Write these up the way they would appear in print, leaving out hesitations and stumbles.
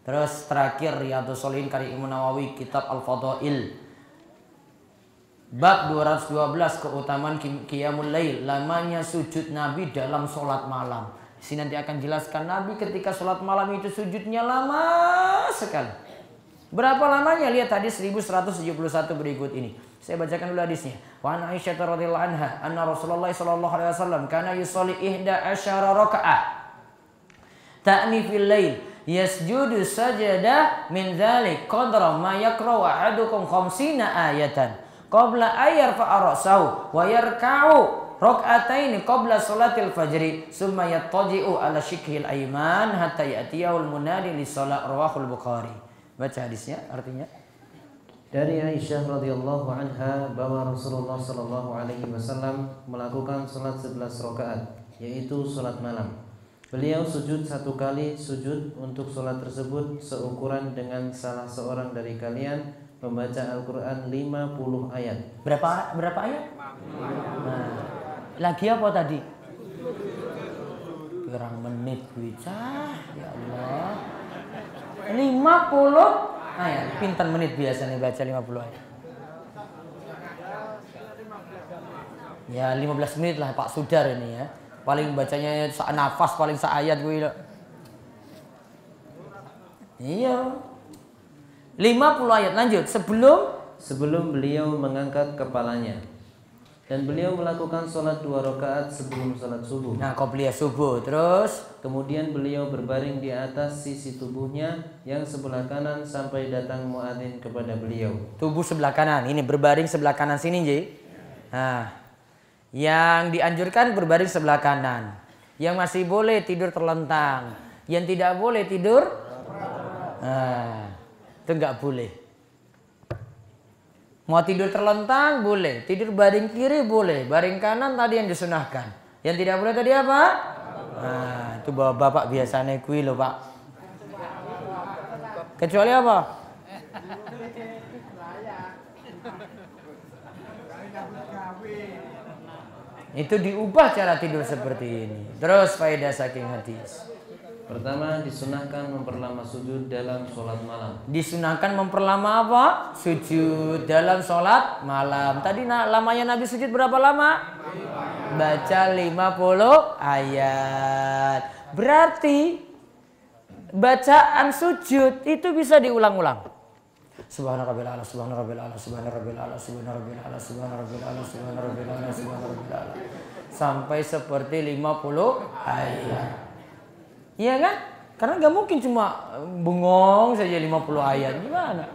Terus terakhir Riyadhus Shalihin karya Imam Nawawi, kitab Al-Fadhail. Bab 212, keutamaan qiyamul lail, lamanya sujud Nabi dalam sholat malam. Di sini nanti akan jelaskan Nabi ketika sholat malam itu sujudnya lama sekali. Berapa lamanya? Lihat hadis 1171 berikut ini. Saya bacakan dulu hadisnya. Wa an Aisyah radhiyallahu anha anna Rasulullah sallallahu alaihi wasallam kana yusolli 11 rakaat. Ta'ni fil lail yasjudu sajadah min dzalik qadra ma yaqra'u ahadukum 50 ayatan qabla ayar fa'arasahu wa yarka'u rak'ataini qabla salatil fajri summa yattaji'u ala shikhil ayman hatta ya'tiyahul munadi li shalah rawahul Bukhari. Baca hadisnya artinya. Dari Aisyah radhiyallahu anha bahwa Rasulullah sallallahu alaihi wasallam melakukan salat 11 rakaat, yaitu salat malam. Beliau sujud satu kali sujud untuk salat tersebut seukuran dengan salah seorang dari kalian membaca Al-Quran 50 ayat. Berapa ayat? Nah, lagi apa tadi? Pirang menit bicah, ya Allah. 50 ayat. Pinten menit biasanya baca 50 ayat? Ya 15 menit lah Pak Sudar ini ya. Paling bacanya nafas paling seayat gue. Iya. 50 ayat. Lanjut. Sebelum beliau mengangkat kepalanya dan beliau melakukan sholat 2 rakaat sebelum sholat subuh. Nah, qobliyah subuh. Terus kemudian beliau berbaring di atas sisi tubuhnya yang sebelah kanan sampai datang muadzin kepada beliau. Tubuh sebelah kanan. Ini berbaring sebelah kanan sini, Ji. Nah, yang dianjurkan berbaring sebelah kanan. Yang masih boleh tidur terlentang. Yang tidak boleh tidur, nah, itu nggak boleh. Mau tidur terlentang boleh, tidur baring kiri boleh, baring kanan tadi yang disunahkan. Yang tidak boleh tadi apa? Nah, itu bapak biasanya kui loh Pak. Kecuali apa? Itu diubah cara tidur seperti ini. Terus faedah saking hadis. Pertama, disunahkan memperlama sujud dalam sholat malam. Disunahkan memperlama apa? Sujud dalam sholat malam. Tadi lamanya Nabi sujud berapa lama? Baca 50 ayat. Berarti bacaan sujud itu bisa diulang-ulang. Subhana rabbil a'la, subhana rabbil a'la, subhana rabbil a'la, subhana rabbil a'la, subhana rabbil a'la, subhana rabbil a'la, subhana rabbil a'la. Sampai seperti 50 ayat. Iya kan? Karena nggak mungkin cuma bengong saja 50 ayat. Gimana?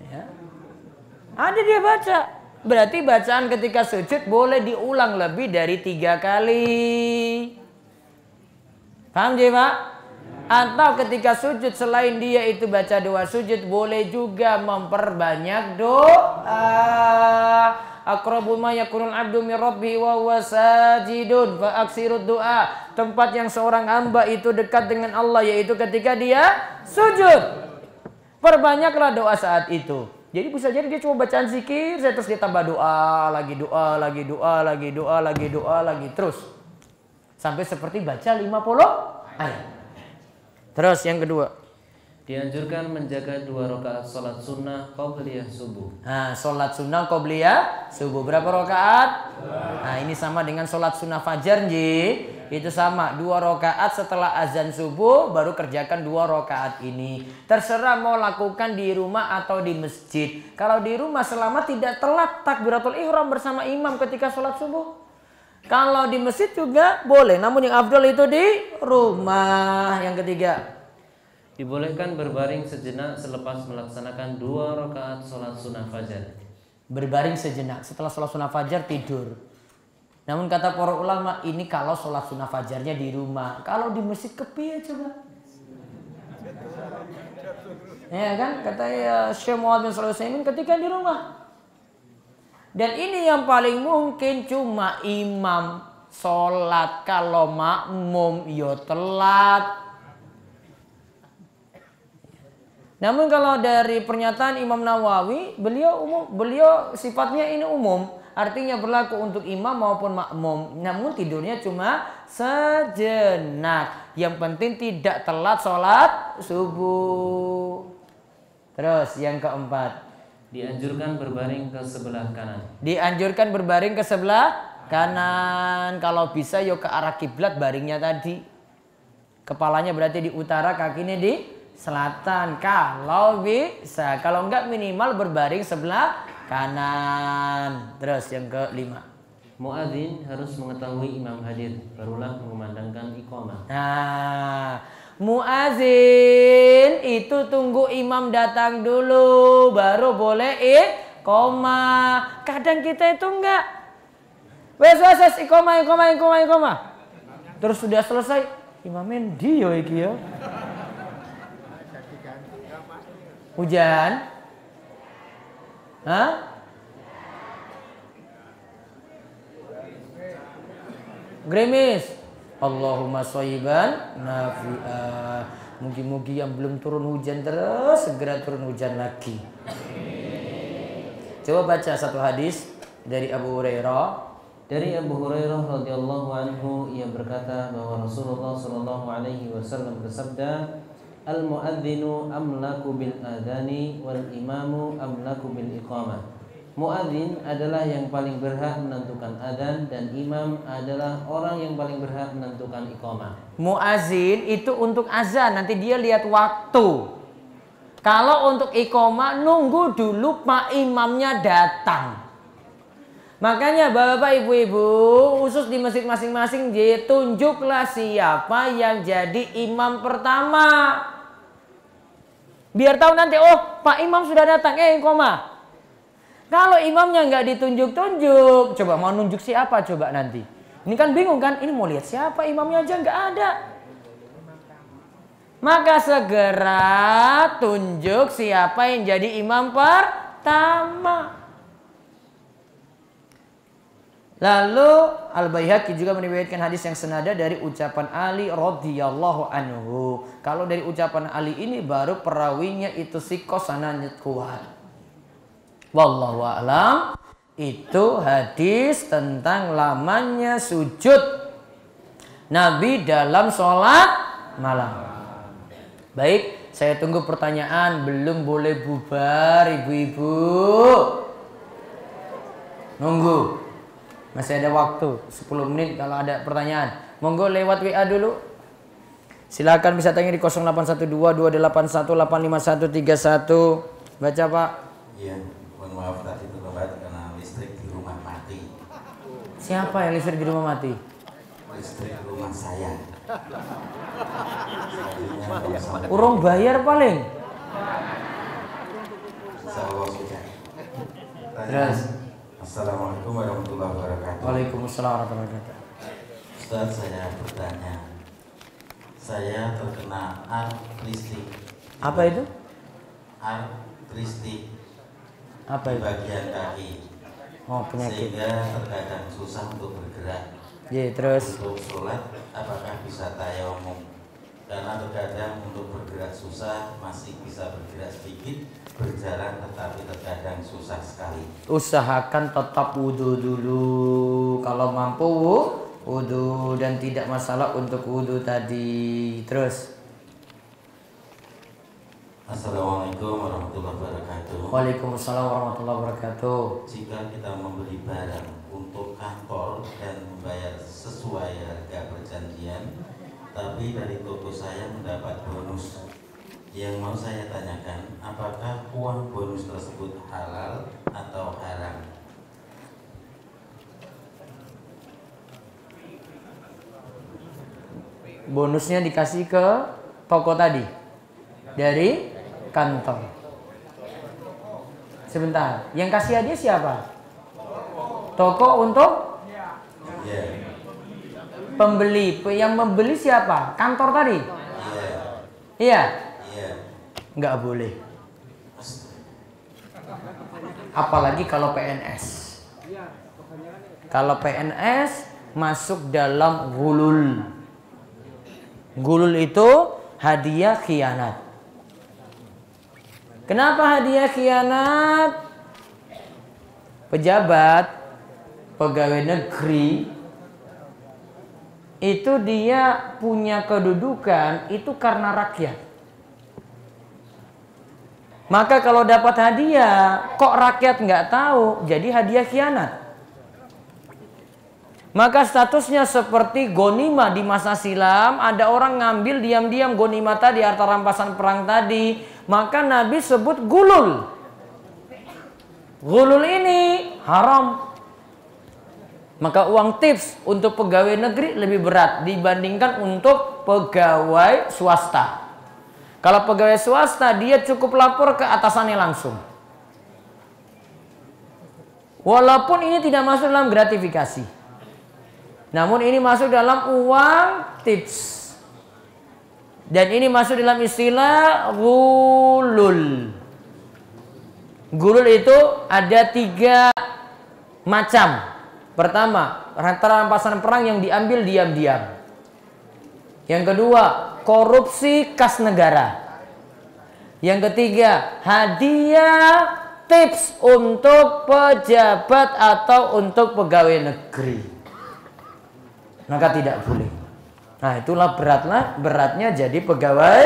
Ya. Ada dia baca. Berarti bacaan ketika sujud boleh diulang lebih dari 3 kali. Paham ya Pak? Atau ketika sujud selain dia itu baca doa sujud, boleh juga memperbanyak doa. Aqrabu ma yakunul abdu min rabbi wa huwa sajidun fa aksirud doa. Tempat yang seorang hamba itu dekat dengan Allah yaitu ketika dia sujud. Perbanyaklah doa saat itu. Jadi bisa jadi dia cuma bacaan zikir, terus dia tambah doa, lagi doa, lagi doa, lagi doa, lagi doa, lagi terus. Sampai seperti baca 50 ayat. Terus yang kedua, dianjurkan menjaga 2 rakaat sholat sunnah qobliyah subuh. Nah, sholat sunnah qobliyah subuh berapa rakaat? Nah, ini sama dengan sholat sunnah fajar, Ji. Itu sama, 2 rakaat setelah azan subuh baru kerjakan 2 rakaat ini. Terserah mau lakukan di rumah atau di masjid. Kalau di rumah selama tidak telat takbiratul ihram bersama imam ketika sholat subuh. Kalau di masjid juga boleh, namun yang afdal itu di rumah. Yang ketiga, dibolehkan berbaring sejenak selepas melaksanakan 2 rakaat sholat sunnah fajar. Berbaring sejenak setelah sholat sunnah fajar tidur. Namun kata para ulama ini kalau sholat sunnah fajarnya di rumah. Kalau di masjid kepiye coba? Ya kan kata Syekh Muhammad bin Shalih Al-Utsaimin ketika di rumah. Dan ini yang paling mungkin cuma imam sholat, kalau makmum ya telat. Namun kalau dari pernyataan Imam Nawawi, beliau sifatnya ini umum. Artinya berlaku untuk imam maupun makmum. Namun tidurnya cuma sejenak. Yang penting tidak telat sholat subuh. Terus yang keempat. Dianjurkan berbaring ke sebelah kanan. Dianjurkan berbaring ke sebelah kanan. Kalau bisa yuk ke arah kiblat baringnya tadi. Kepalanya berarti di utara, kakinya di selatan. Kalau bisa. Kalau enggak minimal berbaring sebelah kanan. Terus yang kelima. Muadzin harus mengetahui imam hadir, barulah mengumandangkan iqamah. Nah, muadzin itu tunggu imam datang dulu, baru boleh iqamah. Kadang kita itu enggak. Wes iqamah. Terus sudah selesai, imamnya dia iki ya. Hujan? Hah? Gerimis. Allahumma shayyiban nafi'ah. Mugi-mugi yang belum turun hujan terus segera turun hujan lagi. Coba baca satu hadis dari Abu Hurairah. Dari Abu Hurairah radhiyallahu anhu, ia berkata bahwa Rasulullah sallallahu alaihi wasallam bersabda, "Al-muadzinu amlaku bil adani wal imamu amlaku bil iqamah." Muadzin adalah yang paling berhak menentukan adzan dan imam adalah orang yang paling berhak menentukan iqamah. Muadzin itu untuk azan, nanti dia lihat waktu. Kalau untuk iqamah nunggu dulu pak imamnya datang. Makanya bapak ibu-ibu khusus di masjid masing-masing tunjuklah siapa yang jadi imam pertama. Biar tahu nanti, oh pak imam sudah datang, iqamah. Kalau imamnya nggak ditunjuk-tunjuk, coba mau nunjuk siapa coba nanti. Ini kan bingung kan, ini mau lihat siapa, imamnya aja nggak ada. Maka segera tunjuk siapa yang jadi imam pertama. Lalu Al-Baihaqi juga meriwayatkan hadis yang senada dari ucapan Ali radhiyallahu anhu. Kalau dari ucapan Ali ini baru perawinya itu sikoh sanadnya kuat. Wallahu a'lam. Itu hadis tentang lamanya sujud Nabi dalam sholat malam. Baik, saya tunggu pertanyaan. Belum boleh bubar ibu-ibu. Nunggu. Masih ada waktu 10 menit kalau ada pertanyaan. Monggo lewat WA dulu. Silakan bisa tanya di 0812 281 85131. Baca Pak. Iya, mohon maaf tadi terlambat karena listrik di rumah mati. Siapa yang listrik di rumah mati? Listrik rumah saya. Urung bayar paling. Insyaallah sudah. Terus. Assalamualaikum warahmatullahi wabarakatuh. Waalaikumsalam warahmatullahi wabarakatuh. Ustaz, saya bertanya. Saya terkena artritis. Apa itu? Artritis. Apa di itu? bagian kaki. Oh, penyakit. Sehingga terkadang susah untuk bergerak. Iya, terus. Untuk sholat, apakah bisa tayamum? Karena terkadang untuk bergerak susah, masih bisa bergerak sedikit, berjalan tetapi terkadang susah sekali. Usahakan tetap wudhu dulu. Kalau mampu wudhu dan tidak masalah untuk wudhu tadi. Terus. Assalamualaikum warahmatullahi wabarakatuh. Waalaikumsalam warahmatullahi wabarakatuh. Jika kita membeli barang untuk kantor dan membayar sesuai harga perjanjian, tapi dari toko saya mendapat bonus. Yang mau saya tanyakan, apakah uang bonus tersebut halal atau haram? Bonusnya dikasih ke toko tadi dari kantor. Sebentar, yang kasih hadiah siapa? Toko untuk Ya. pembeli. Yang membeli siapa? Kantor tadi? Iya. Iya? Iya. Nggak boleh. Apalagi kalau PNS. Kalau PNS masuk dalam gulul. Gulul itu hadiah khianat. Kenapa hadiah khianat? Pejabat pegawai negeri itu dia punya kedudukan itu karena rakyat. Maka kalau dapat hadiah, kok rakyat nggak tahu, jadi hadiah khianat. Maka statusnya seperti gonima di masa silam, ada orang ngambil diam-diam gonima tadi, harta rampasan perang tadi, maka Nabi sebut gulul. Gulul ini haram. Maka uang tips untuk pegawai negeri lebih berat dibandingkan untuk pegawai swasta. Kalau pegawai swasta dia cukup lapor ke atasannya langsung. Walaupun ini tidak masuk dalam gratifikasi, namun ini masuk dalam uang tips. Dan ini masuk dalam istilah gulul. Gulul itu ada 3 macam. Pertama, harta rampasan perang yang diambil diam-diam. Yang kedua, korupsi kas negara. Yang ketiga, hadiah tips untuk pejabat atau untuk pegawai negeri. Maka tidak boleh. Nah, itulah beratnya jadi pegawai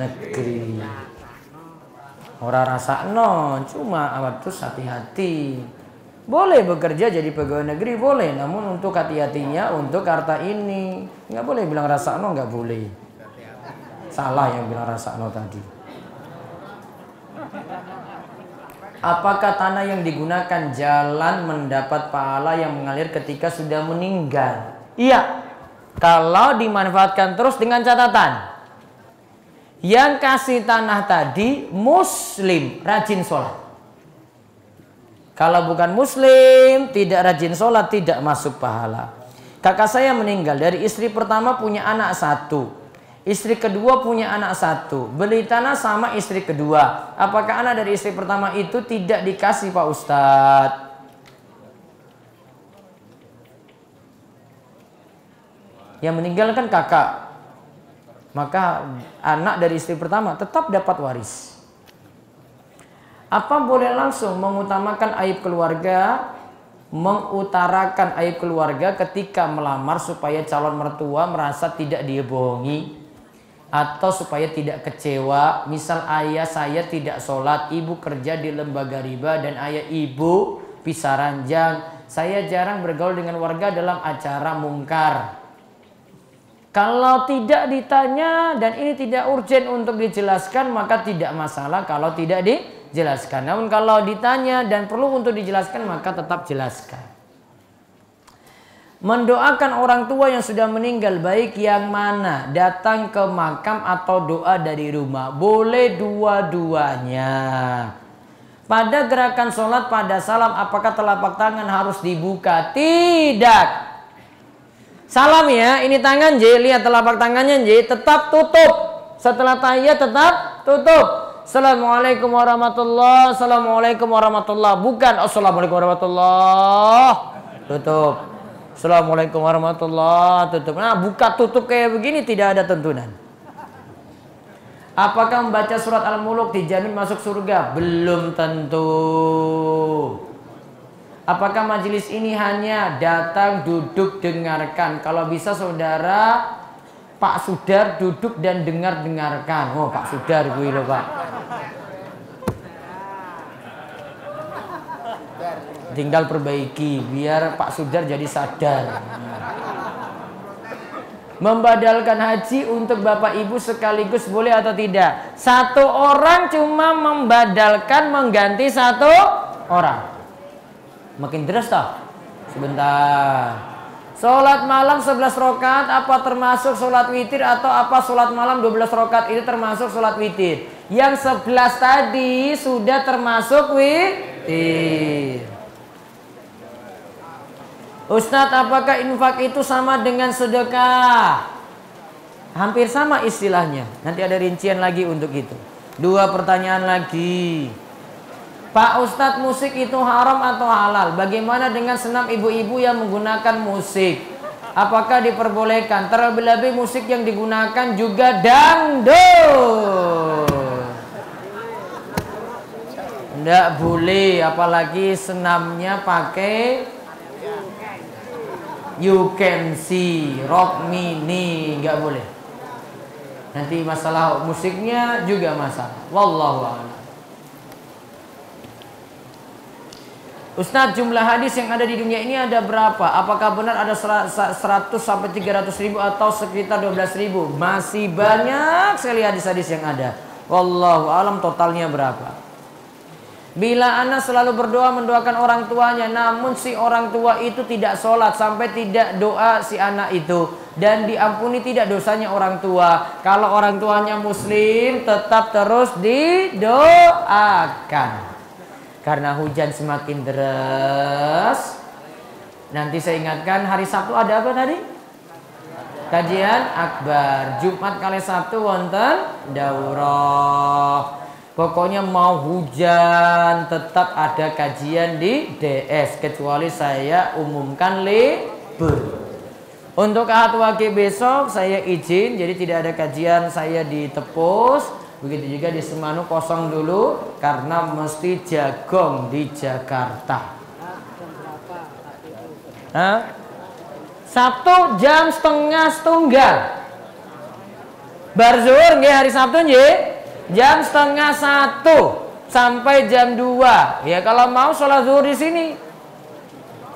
negeri. Orang rasa cuma terus hati-hati. Boleh bekerja jadi pegawai negeri, boleh. Namun untuk hati-hatinya, untuk harta ini. Nggak boleh bilang rasa nggak boleh. Salah yang bilang rasa tadi. Apakah tanah yang digunakan jalan mendapat pahala yang mengalir ketika sudah meninggal? Iya. Kalau dimanfaatkan terus dengan catatan. Yang kasih tanah tadi muslim, rajin sholat. Kalau bukan muslim, tidak rajin sholat, tidak masuk pahala. Kakak saya meninggal, dari istri pertama punya anak 1. Istri kedua punya anak 1. Beli tanah sama istri kedua. Apakah anak dari istri pertama itu tidak dikasih Pak Ustadz? Yang meninggal kan kakak. Maka anak dari istri pertama tetap dapat waris. Apa boleh langsung mengutamakan aib keluarga, mengutarakan aib keluarga ketika melamar supaya calon mertua merasa tidak dia bohongi, atau supaya tidak kecewa? Misal ayah saya tidak sholat, ibu kerja di lembaga riba, dan ayah ibu pisah ranjang. Saya jarang bergaul dengan warga dalam acara mungkar. Kalau tidak ditanya dan ini tidak urgen untuk dijelaskan, maka tidak masalah kalau tidak dijelaskan. Namun kalau ditanya dan perlu untuk dijelaskan, maka tetap jelaskan. Mendoakan orang tua yang sudah meninggal, baik yang mana? Datang ke makam atau doa dari rumah? Boleh dua-duanya. Pada gerakan sholat, pada salam, apakah telapak tangan harus dibuka? Tidak. Salam ya, ini tangan J, lihat telapak tangannya J, tetap tutup. Setelah tahiyat tetap tutup. Assalamualaikum warahmatullahi, assalamualaikum warahmatullahi. Bukan assalamualaikum warahmatullahi, tutup. Assalamualaikum warahmatullahi, tutup. Nah, buka tutup kayak begini tidak ada tuntunan. Apakah membaca surat Al-Muluk dijamin masuk surga? Belum tentu. Apakah majelis ini hanya datang, duduk, dengarkan? Kalau bisa saudara Pak Sudar duduk dan dengarkan. Oh, Pak Sudar gue loh Pak. Tinggal perbaiki biar Pak Sudar jadi sadar. Membadalkan haji untuk bapak ibu sekaligus boleh atau tidak? Satu orang cuma membadalkan mengganti satu orang. Makin deras tak? Sebentar. Sholat malam 11 rakaat apa termasuk sholat witir, atau apa sholat malam 12 rakaat itu termasuk sholat witir? Yang 11 tadi sudah termasuk witir. Ustadz, apakah infak itu sama dengan sedekah? Hampir sama istilahnya. Nanti ada rincian lagi untuk itu. 2 pertanyaan lagi. Pak Ustadz, musik itu haram atau halal? Bagaimana dengan senam ibu-ibu yang menggunakan musik? Apakah diperbolehkan? Terlebih-lebih musik yang digunakan juga dangdut. Tidak boleh, apalagi senamnya pakai you can see, rock mini, nggak boleh. Nanti masalah musiknya juga masalah. Wallahu a'lam. Ustadz, jumlah hadis yang ada di dunia ini ada berapa? Apakah benar ada 100 sampai 300 ribu atau sekitar 12 ribu? Masih banyak sekali hadis-hadis yang ada. Wallahu alam totalnya berapa? Bila anak selalu berdoa mendoakan orang tuanya, namun si orang tua itu tidak sholat sampai tidak doa si anak itu, dan diampuni tidak dosanya orang tua. Kalau orang tuanya muslim tetap terus didoakan. Karena hujan semakin deras. Nanti saya ingatkan, hari Sabtu ada apa tadi? Kajian akbar. Jumat kali Sabtu wonten daurah. Pokoknya mau hujan tetap ada kajian di DS, kecuali saya umumkan libur. Untuk Ahad Wage besok saya izin, jadi tidak ada kajian saya di Tepus. Begitu juga di Semanu kosong dulu karena mesti jagong di Jakarta. Sabtu jam 12:30. Bar zuhur nggih hari Sabtu nggih. Jam 12:30 sampai jam 2. Ya kalau mau sholat zuhur di sini.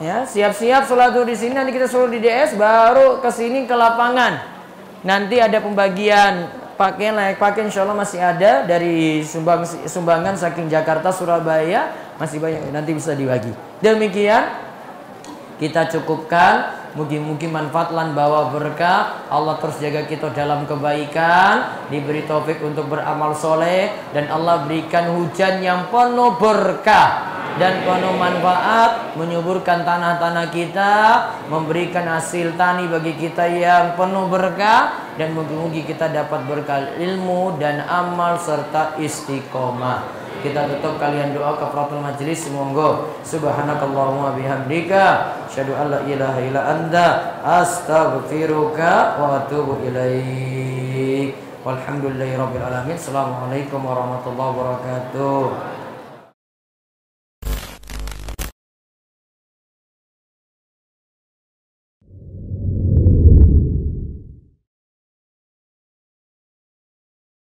Ya, siap-siap sholat zuhur di sini, nanti kita sholat di DS baru ke sini ke lapangan. Nanti ada pembagian pakaian, layak pakai, insya Allah masih ada dari sumbangan saking Jakarta, Surabaya, masih banyak, nanti bisa dibagi. Demikian kita cukupkan. Mungkin manfaat lan bawa berkah. Allah terus jaga kita dalam kebaikan, diberi taufik untuk beramal soleh, dan Allah berikan hujan yang penuh berkah dan penuh manfaat, menyuburkan tanah-tanah kita, memberikan hasil tani bagi kita yang penuh berkah, dan mungkin kita dapat berkah ilmu dan amal serta istiqomah. Kita tutup kalian doa kafaratul majelis. Semoga subhanakallahumma bihamdika asyhadu an la ilaha illa anta astaghfiruka wa atubu ilaik. Walhamdulillahirabbil alamin. Assalamualaikum warahmatullahi wabarakatuh.